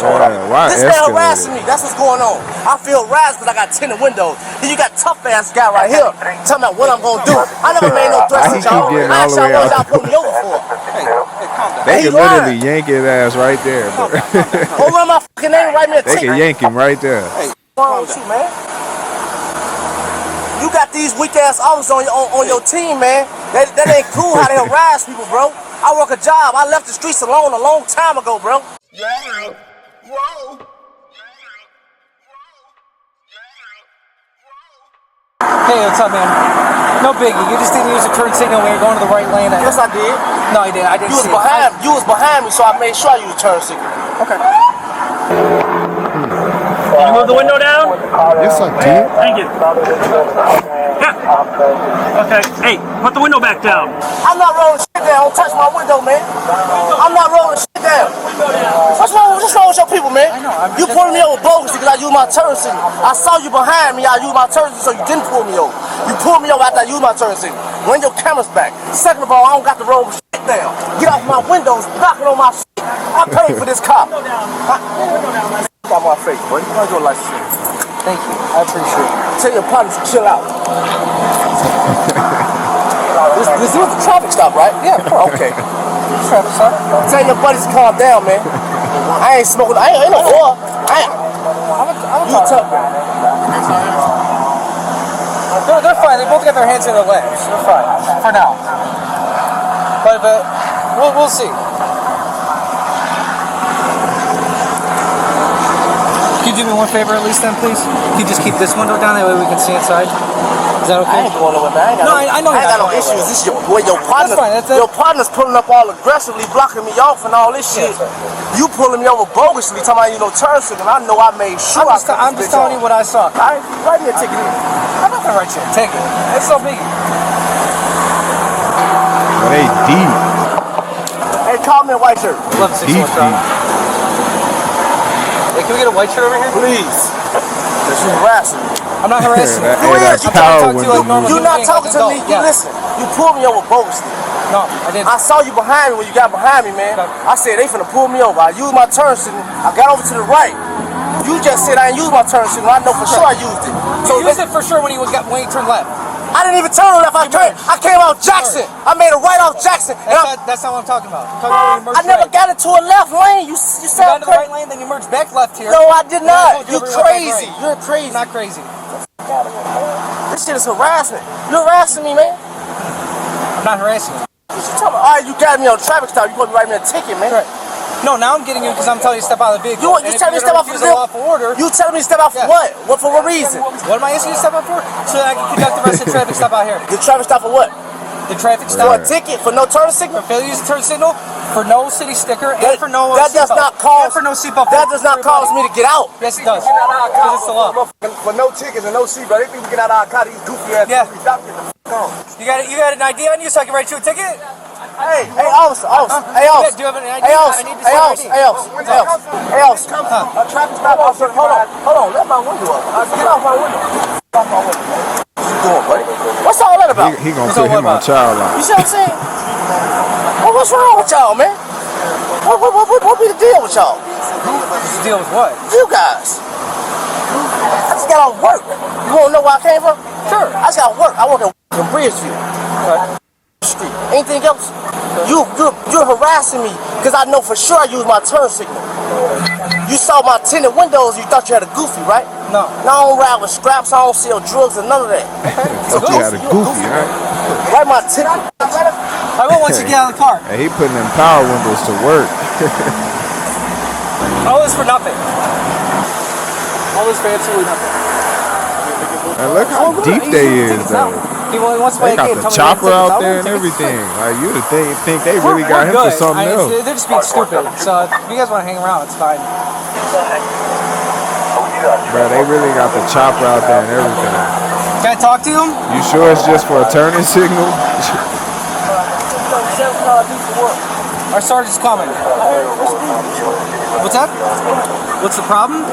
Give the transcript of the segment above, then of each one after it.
Why this man harassing me. That's what's going on. I feel harassed because I got tinted windows. Then you got tough ass guy right here talking about what I'm gonna do. I never made no threats to y'all. I asked y'all what y'all put me over for. They can literally yank his ass right there, bro. Go run my fucking name and write me a ticket. They can yank him right there. Hey, what's wrong with you, man? You got these weak ass officers on your team, man. That ain't cool how they harass people, bro. I work a job. I left the streets alone a long time ago, bro. Yeah. Whoa. Hey, what's up, man? No biggie. You just didn't use a turn signal when you're going to the right lane. Yes, I did. No, I didn't. I didn't. You was behind me, so I made sure I used turn signal. Okay. Can you move the window down? Yes, I did. Thank you. Okay. Hey, put the window back down. I'm not rolling shit down. Don't touch my window, man. I'm not rolling shit down. What's wrong with your people, man? You pulling me over bogus because I used my turn signal. I saw you behind me. I used my turn signal, so you didn't pull me over. You pulled me over after I used my turn signal. Run your cameras back. Second of all, I don't got to roll shit down. Get off my windows, knocking on my shit. I paid for this car. Got my face, boy. You want to go like shit. Thank you. I appreciate it. Tell your partners to chill out. This was the traffic stop, right? Yeah, of course. Okay. Traffic stop. Tell your buddies to calm down, man. I ain't smoking. I ain't no oil. You tough, man. They're fine. They both got their hands in their legs. They're fine for now. But we'll see. Can you do me one favor at least then, please? Can you just keep this window down, that way we can see inside? Is that okay? I ain't going nowhere, man. I ain't got no issues. This is your partner. Your partner's pulling up all aggressively, blocking me off and all this shit. You pulling me over bogusly, talking about you know turn signal. I know I made sure. I'm just telling you what I saw. Write me a ticket. I'm not gonna write you a ticket. It's so big. They deep. Hey, call me a white shirt. Love to see you. Hey, can we get a white shirt over here? Please. Because you're harassing me. I'm not harassing you. I'm trying to talk to you like normal. You're not talking to me. You listen. You pulled me over bogusly. No, I didn't. I saw you behind me when you got behind me, man. I said they finna pull me over. I used my turn signal. I got over to the right. You just said I didn't use my turn signal. I know for sure I used it. So you used it for sure when you turned left. I didn't even turn left. I came out Jackson. I made a right off Jackson. That's not what I'm talking about. I never got into a left lane. You got into the right lane, then you merged back left here. No, I did not. You're crazy. You're crazy. I'm not crazy. This shit is harassment. You're harassing me, man. I'm not harassing you. All right, you got me on a traffic stop. You supposed to write me a ticket, man. Right. No, now I'm getting you because I'm telling you to step out of the vehicle. You telling me to step out for the order? You telling me to step out for what? What for what reason? What am I asking you to step out for? So that I can conduct the rest of the traffic stop out here. The traffic stop for what? The traffic stop. For a ticket? For no turn signal? For failure to use turn signal, for no city sticker, and for no that does not cause for no seatbelt. That does not cause me to get out. Yes, it does. Because it's the law. For no tickets and no seatbelt, they think we get out of our car. These goofy ass. Yeah. You got an ID on you so I can write you a ticket? Hey, officer. Hey, officer. Do you have an ID? Hey, officer. Traffic stop, officer. Hold on. Let my window up. Get off my window. Get off my window. What you doing, buddy? What's all that about? He gonna put him on child line. You see what I'm saying? What's wrong with y'all, man? What be the deal with y'all? What's the deal with what? You guys. I just got off work. You wanna know where I came from? Sure. I just got off work. I work in Bridgeview. Right. Street. Anything else? You're harassing me because I know for sure I used my turn signal. You saw my tinted windows. You thought you had a goofy, right? No. I don't ride with scraps. I don't sell drugs and none of that. Thought you had a goofy, right? Write my ticket. I will once you get out of the car. Hey, he putting them power windows to work. All this for nothing. All this for absolutely nothing. And look how deep they is, though. They got the chopper out there and everything. Like, you would think they really got him for something else. They're just being stupid. So if you guys want to hang around, it's fine. Bro, they really got the chopper out there and everything. Can I talk to him? You sure it's just for a turning signal? Our sergeant's coming. What's that? What's the problem?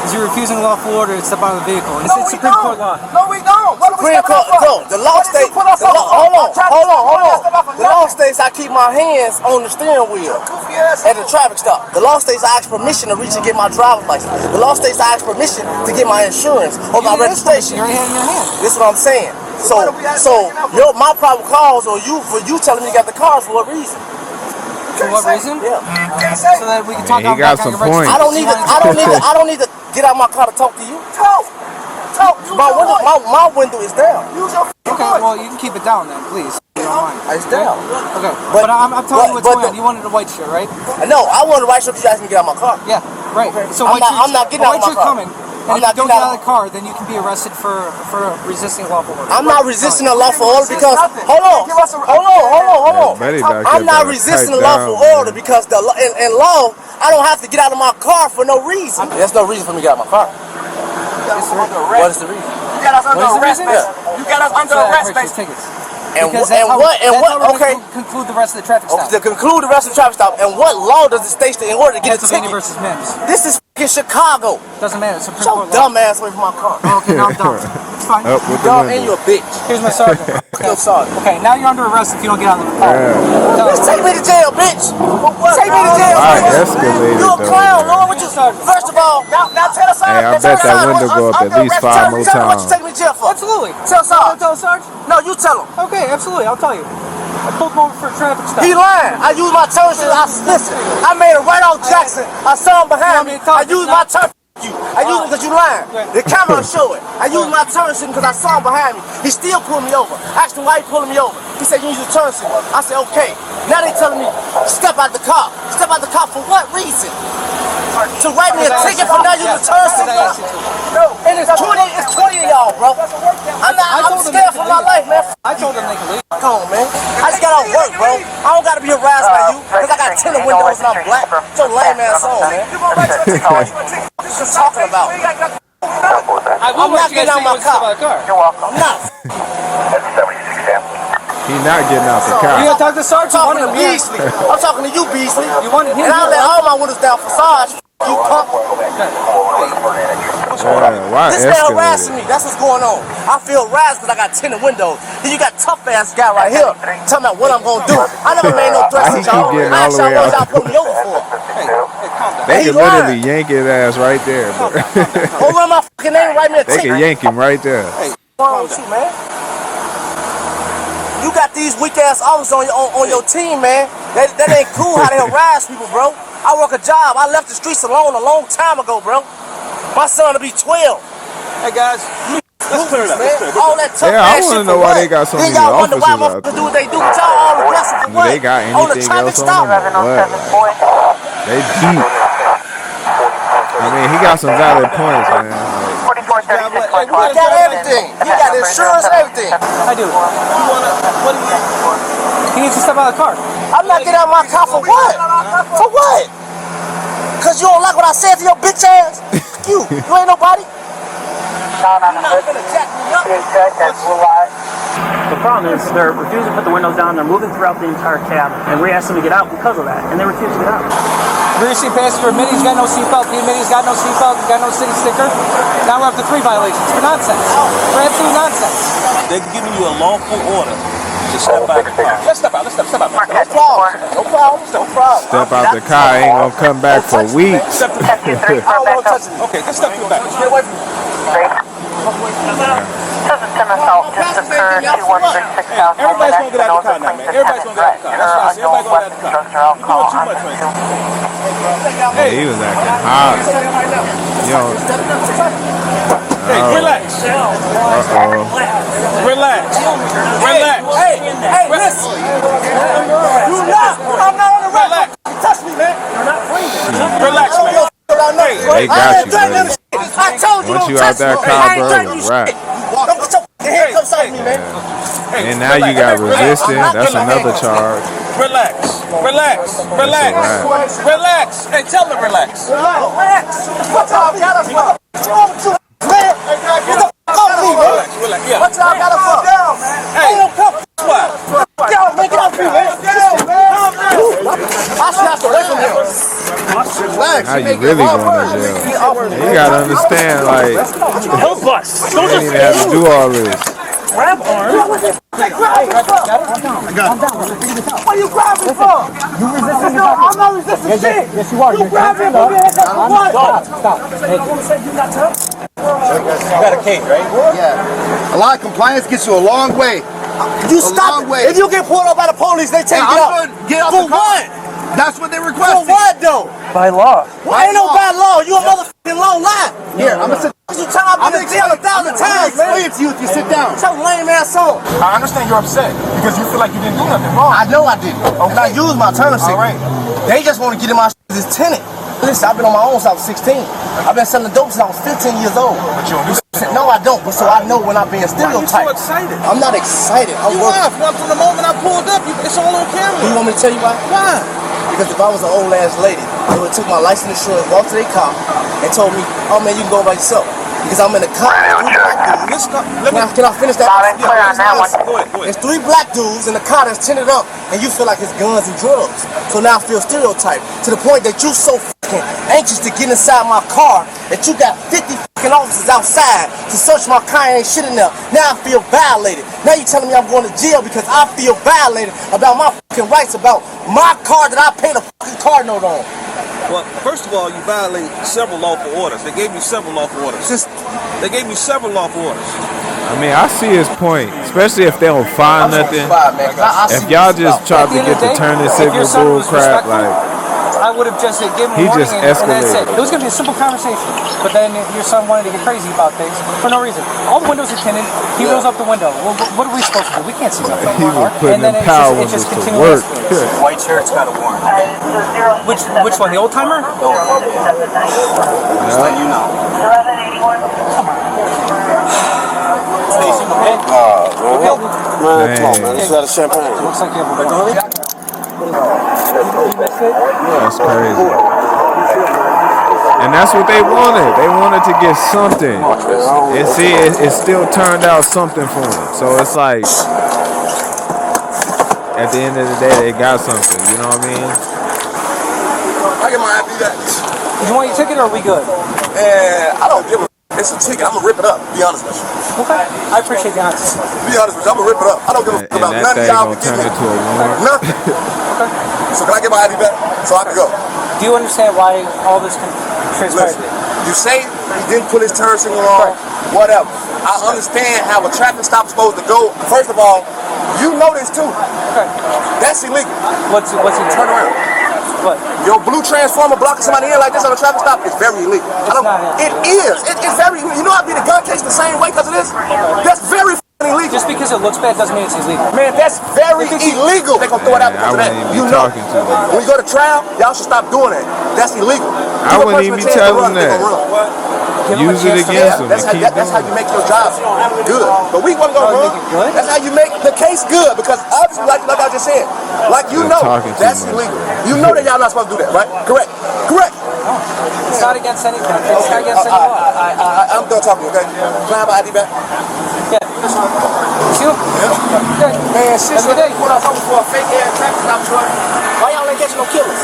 is you're refusing lawful order to step out of the vehicle. And it's Supreme Court law. No, we don't. Supreme Court, no. The law states. Hold on. The law states I keep my hands on the steering wheel at the traffic stop. The law states I ask permission to reach and get my driver's license. The law states I ask permission to get my insurance or my registration. Your hand in your hand. This is what I'm saying. So my probable cause or you telling me you got the cars for what reason? For what reason? Yeah. So that we can talk about he got some points. I don't need to get out of my car to talk to you. Talk. My window is down. Okay, well you can keep it down then, please. You don't mind. It's down. Okay, but I'm telling you what's going on. You wanted a white shirt, right? No, I wanted a white shirt because you asked me to get out of my car. Yeah, right. So I'm not getting out of my car. Coming. And if you don't get out of the car, then you can be arrested for resisting lawful order. I'm not resisting a lawful order because hold on. I'm not resisting a lawful order because in law I don't have to get out of my car for no reason. There's no reason for me to get out of my car. What is the reason? You got us under arrest, You got us under arrest, tickets. And what? Okay. Conclude the rest of the traffic stop. To conclude the rest of the traffic stop. And what law does it state in order to get a ticket? Pennsylvania versus Mims. This is fucking Chicago. Doesn't matter. Supreme Your Court law. dumb ass away from my car. Okay, now I'm done. It's fine. Up with the Dumb and window. you a bitch. Here's my sergeant. Yo, sergeant. Okay, now you're under arrest if you don't get out of the car. Just take me to jail, bitch. Take me to jail. All right, escalated You a clown, though. Lord. What you? First of all, now tell us. Hey, I bet that window go up at least 5 more Tell me what you times. take me to jail for. Absolutely. Tell Sarge. Tell Sarge? No, you tell him. Okay, absolutely. I'll tell you. I pulled him over for a traffic stop. He lying. I used my turn signal. Listen, I made it right off Jackson. I saw him behind me. I used my turn. I used it because you lying. The camera will show it. I used my turn signal because I saw him behind me. He still pulled me over. I asked him why he pulling me over. He said you use your turn signal. I said okay. Now they telling me step out the car. Step out the car for what reason? To write me a ticket for not using the turn signal. And it's 20 of y'all, bro. I'm scared for my life, man. I told them they could leave. Come on, man. I just got off work, bro. I don't gotta be harassed by you because I got tinted windows and I'm black. It's your lame ass on, man. What you talking about? I'm not getting out of my car. You're welcome. I'm not. That's 76 Sam. He not getting out the You car. gonna talk to Sarge? I'm talking to Beasley. I'm talking to you, Beasley. You wanted him And I'll to let all my windows down for Sarge. You punk. Why This man harassing escalated? me. That's what's going on. I feel harassed because I got tinted windows. Then you got tough ass guy right here talking about what I'm gonna do. I never made no threats to Why he keep y'all. getting I all the asked y'all way what out? y'all put me over for. They He could literally lying. yank his ass right there, bro. Go run my fucking name, write me a They ticket. could yank him right there. What's wrong with you, man? You got these weak ass officers on your team, man. That ain't cool how they harass people, bro. I work a job. I left the streets alone a long time ago, bro. My son will be 12. Hey guys, let's clear it up. Let's clear it up. All that tough Yeah, I ass wanna shit know for why what? they got so Then many y'all wonder why officers out motherfuckers do what they do. But y'all all aggressive for Do what? they got On the anything traffic else stop. on them? What? They deep. I mean, he got some valid points, man. 4436. He got everything. He got insurance, everything. I do. He needs to step out of the car. I'm not getting out of my car for what? For what? Cause you don't like what I said to your bitch ass? You ain't nobody. The problem is they're refusing to put the windows down. They're moving throughout the entire cab, and we asked them to get out because of that, and they refuse to get out. Rear seat passenger admitted he's got no seatbelt. He admitted he's got no seatbelt. He's got no city sticker. Now we're up to 3 violations for nonsense. For absolute nonsense. They're giving you a lawful order to step out the car. Let's step out. Let's step out. No problem. Step out the car, ain't gonna come back for weeks. Step to the back. Okay, just step to the back. Get away from me. Just occurred 2136 South. Everybody's gonna get out the car now, man. Everybody's gonna get out the car. That's right. Everybody's gonna get out the car. You're doing too much right now. Hey, he was acting hot. Yo. Hey, relax. Uh-oh. Relax. Relax. Hey, listen. I'm not on the relax. Touch me, man. Relax, man. They got you, buddy. I told you Once don't you out touch that me. car, I ain't bro, done you it's a wrap. shit. Don't put your handcuffs on me, man. And now you got resisting. That's another charge. Relax. Relax. Relax. Relax. Hey, tell them relax. Relax. What y'all got us for? What's wrong with you, man? Get the fuck off me, man. Relax. Yeah. What y'all got us for? Hey. Ain't no cup. What? Yo, man, get off me, man. I should have to away from him. Relax. Now you really going to jail. You gotta understand, like, Help us. you didn't even have to do all this. Grab arms. What are you grabbing for? You resisting? No, I'm not resisting shit. Yes, you are. You grabbing for me. Stop. Hey. You got a cage, right? Yeah. A lot of compliance gets you a long way. You stop. If you get pulled up by the police, they take you out. Get out For the car. what? That's what they For requested. what though? By law. Why ain't no bad law? You a motherfucking low lie. Here, I'm gonna sit. You tell I've been in jail 1,000 times, man. Explain it to you if you sit down. Tell lame ass on. I understand you're upset because you feel like you didn't do nothing wrong. I know I didn't. And I use my turn signal. All right. They just want to get in my shit as tenant. Listen, I've been on my own since I was 16. I've been selling dope since I was 15 years old. But you don't do that. No, I don't. But so I know when I'm being stereotyped. excited? I'm not excited. I'm You working. laugh. From the moment I pulled up, it's all on camera. You want me to tell you why? Why? Because if I was an old ass lady, they would have took my license insurance, walked to their car, and told me, oh man, you can go by yourself. Because I'm in the car. Can I finish that? Loud and clear on that one. Go ahead. There's 3 black dudes in the car that's tinted up, and you feel like it's guns and drugs. So now I feel stereotyped to the point that you so fucking anxious to get inside my car that you got 50 fucking officers outside to search my car and ain't shit in there. Now I feel violated. Now you telling me I'm going to jail because I feel violated about my fucking rights, about my car that I paid a fucking car note on. Well, first of all, you violate several lawful orders. They gave you several lawful orders. They gave you several lawful orders. I mean, I see his point, especially if they don't find nothing. If y'all just try to get to turn this civil bull crap, like, I would have just given him He a warning just and that's it. escalated. It was going to be a simple conversation, but then your son wanted to get crazy about things for no reason. All the windows are tinted. He rolls up the window. Well, what are we supposed to do? We can't see nothing. he was putting And then them it power just windows to continually work. escalates. White shirt's got a warrant. Which one? The old timer? Just letting you know. Man, Come on, man. Let's have a champagne. Looks like you have a that's crazy. And that's what they wanted. They wanted to get something. And see, it still turned out something for them. So it's like, at the end of the day, they got something. You know what I mean? I get my ID back. You want your ticket or are we good? And I don't give a. It's a ticket. I'm gonna rip it up. Be honest with you. Okay. I appreciate the honesty. Be honest with you. I'm gonna rip it up. I don't give a And about that none of thing y'all. gonna turn into a warrant. Nothing. So can I get my ID back so I can go? Do you understand why all this transpired? Listen, you say he didn't put his turn signal on, whatever. I understand how a traffic stop is supposed to go. First of all, you know this too. Okay. That's illegal. What's it? Turn around. What? Your blue transformer blocking somebody in like this on a traffic stop is very illegal. It is. It's very illegal. You know I'd be the gun case the same way because of this? That's very illegal. Just because it looks bad doesn't mean it's illegal. Man, that's very illegal. They're going to throw it out because of that. You know. When you go to trial, y'all should stop doing that. That's illegal. I wouldn't even be telling them that. Use it against them. That's how you make your job good. But we want to go run. That's how you make the case good because obviously, like I just said, like you know, that's illegal. You know that y'all not supposed to do that, right? Correct. It's not against anything. It's not against any law. I'm done talking, okay? Can I have my ID back? Yeah. You? Okay. Man, shit, Every day. what I'm talking for a fake ass traffic stop truck. Why y'all ain't catching no killers?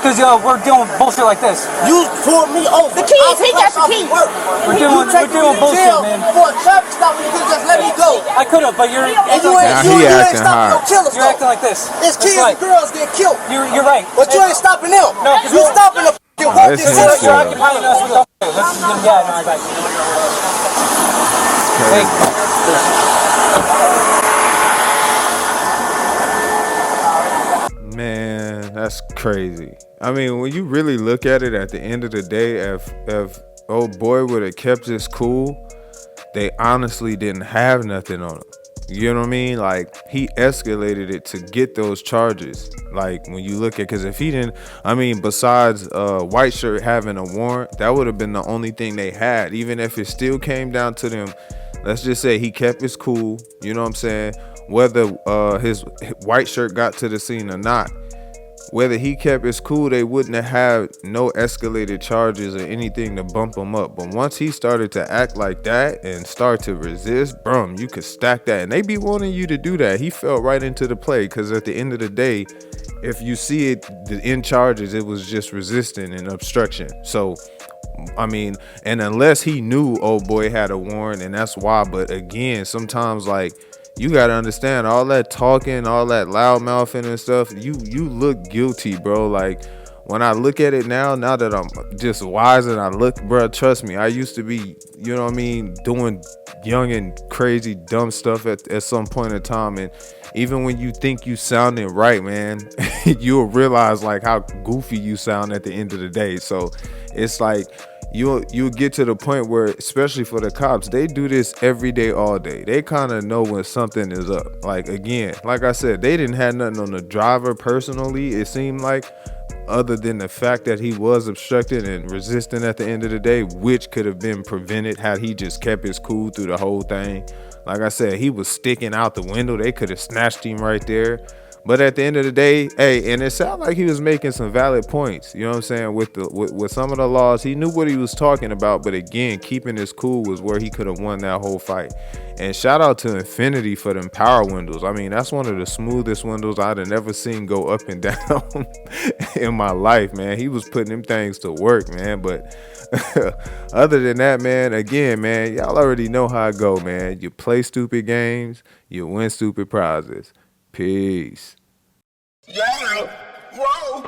Because we're doing bullshit like this. You pulled me over. The keys. He got the keys. We're doing bullshit, man. For a traffic stop, you could just let me go. I could have, but you're And you Now he ain't acting stopping no hard. killers. you're acting like this. It's kids right. and girls get killed. You're right. But you ain't stopping them. No, 'cause you we're- stopping the fucking work. Listen This to is him. You're occupying us with yeah, no, right. Hey. Man, that's crazy. I mean, when you really look at it, at the end of the day, if old boy would have kept his cool, they honestly didn't have nothing on him. You know what I mean? Like, he escalated it to get those charges. Like, when you look at, because if he didn't, I mean, besides White Shirt having a warrant, that would have been the only thing they had. Even if it still came down to them, let's just say he kept his cool, you know what I'm saying? Whether his White Shirt got to the scene or not, whether he kept his cool, they wouldn't have had no escalated charges or anything to bump him up. But once he started to act like that and start to resist, brum, you could stack that. And they be wanting you to do that. He fell right into the play because at the end of the day, if you see it, in charges, it was just resisting and obstruction. So, I mean, and unless he knew old boy had a warrant, and that's why. But again, sometimes like you gotta understand all that talking, all that loud mouthing and stuff. You look guilty, bro. Like when I look at it now that I'm just wise and I look, bro, trust me, I used to be, you know what I mean, doing young and crazy dumb stuff at some point in time. And even when you think you sounding right, man, you'll realize like how goofy you sound at the end of the day. So it's like you'll get to the point where, especially for the cops, they do this every day, all day. They kind of know when something is up. Like, again, like I said, they didn't have nothing on the driver personally, it seemed like, other than the fact that he was obstructed and resisting at the end of the day, which could have been prevented had he just kept his cool through the whole thing. Like I said, he was sticking out the window. They could have snatched him right there. But at the end of the day, hey, and it sounded like he was making some valid points. You know what I'm saying? With some of the laws, he knew what he was talking about. But again, keeping his cool was where he could have won that whole fight. And shout out to Infinity for them power windows. I mean, that's one of the smoothest windows I'd have never seen go up and down in my life, man. He was putting them things to work, man. But other than that, man, again, man, y'all already know how it go, man. You play stupid games, you win stupid prizes. Peace. Yeah. Whoa.